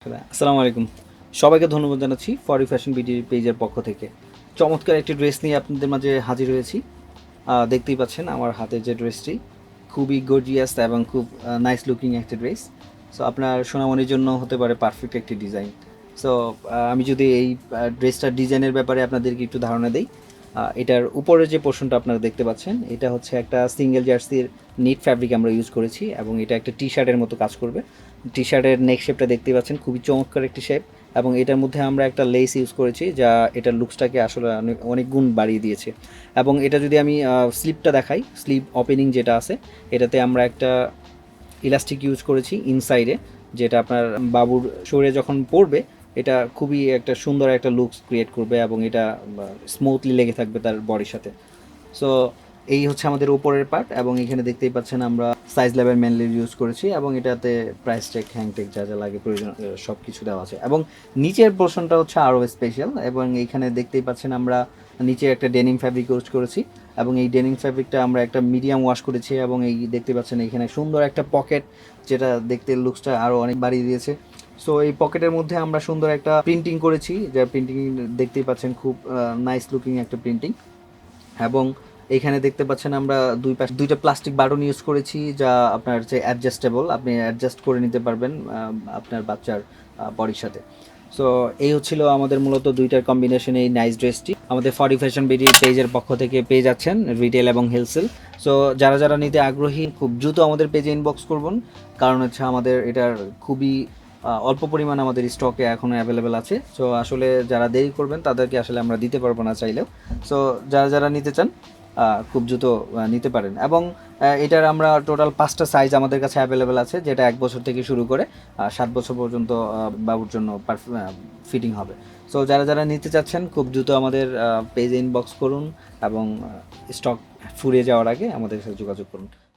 আসসালামু আলাইকুম। সবাইকে ধন্যবাদ জানাচ্ছি ফর ফ্যাশন বিডি পেজের পক্ষ থেকে। চমৎকার একটি ড্রেস নিয়ে আপনাদের মাঝে হাজির হয়েছি। দেখতেই পাচ্ছেন আমার হাতে যে ড্রেসটি খুবই গর্জিয়াস এবং খুব নাইস লুকিং একটি ড্রেস। সো আপনার সোনামণির জন্য হতে পারে পারফেক্ট একটি ডিজাইন। সো আমি যদি এই ড্রেসটার ডিজাইনের ব্যাপারে আপনাদেরকে একটু ধারণা দেই। এটার উপরে যে পোর্শনটা আপনারা দেখতে পাচ্ছেন এটা হচ্ছে একটা সিঙ্গেল জার্সির নিট ফ্যাব্রিক আমরা ইউজ করেছি এবং এটা একটা টি শার্টের মতো কাজ করবে। টি শার্টের নেক শেপটা দেখতে পাচ্ছেন খুবই চমৎকার একটি শেপ এবং এটার মধ্যে আমরা একটা লেস ইউজ করেছি যা এটার লুকসটাকে আসলে অনেক অনেক গুণ বাড়িয়ে দিয়েছে। এবং এটা যদি আমি স্লিপটা দেখাই, স্লিপ ওপেনিং যেটা আছে এটাতে আমরা একটা ইলাস্টিক ইউজ করেছি ইনসাইডে, যেটা আপনার বাবুর শরীরে যখন পড়বে এটা খুবই একটা সুন্দর একটা লুকস ক্রিয়েট করবে এবং এটা স্মুথলি লেগে থাকবে তার বডির সাথে। সো এই হচ্ছে আমাদের উপরের পার্ট এবং এখানে দেখতেই পাচ্ছেন আমরা সাইজ লেভেল মেনলি ইউজ করেছি এবং এটাতে প্রাইস টেক হ্যাংটেক যা যা লাগে প্রয়োজন সব কিছু দেওয়া আছে। এবং নিচের পোর্শনটা হচ্ছে আরও স্পেশাল এবং এইখানে দেখতেই পাচ্ছেন আমরা নিচে একটা ডেনিম ফ্যাব্রিক ইউজ করেছি এবং এই ডেনিম ফ্যাব্রিকটা আমরা একটা মিডিয়াম ওয়াশ করেছি এবং এই দেখতে পাচ্ছেন এখানে সুন্দর একটা পকেট যেটা দেখতে লুকসটা আরও অনেক বাড়িয়ে দিয়েছে। সো এই পকেটের মধ্যে আমরা সুন্দর একটা প্রিন্টিং করেছি, যার প্রিন্টিং দেখতেই পাচ্ছেন খুব নাইস লুকিং একটা প্রিন্টিং। এবং এইখানে দেখতে পাচ্ছেন আমরা দুই পাশে দুইটা প্লাস্টিক বাটন ইউজ করেছি যা আপনার হচ্ছে অ্যাডজাস্টেবল, আপনি অ্যাডজাস্ট করে নিতে পারবেন আপনার বাচ্চার বডির সাথে। সো এই হচ্ছিল আমাদের মূলত দুইটার কম্বিনেশন এই নাইস ড্রেসটি। আমাদের ফরি ফ্যাশন বিডি পেজের পক্ষ থেকে পেয়ে যাচ্ছেন রিটেল এবং হোলসেল। সো যারা যারা নিতে আগ্রহী খুব দ্রুত আমাদের পেজে ইনবক্স করবেন, কারণ হচ্ছে আমাদের এটার খুবই অল্প পরিমাণ আমাদের স্টকে এখনও অ্যাভেলেবেল আছে। সো আসলে যারা দেরি করবেন তাদেরকে আসলে আমরা দিতে পারবো না চাইলেও। সো যারা যারা নিতে চান খুব দ্রুত নিতে পারেন। এবং এটার আমরা টোটাল 5টা সাইজ আমাদের কাছে অ্যাভেলেবেল আছে, যেটা 1 বছর থেকে শুরু করে 7 বছর পর্যন্ত বাবুর জন্য ফিটিং হবে। সো যারা যারা নিতে চাচ্ছেন খুব দ্রুত আমাদের পেজে ইনবক্স করুন এবং স্টক ফুরিয়ে যাওয়ার আগে আমাদের সাথে যোগাযোগ করুন।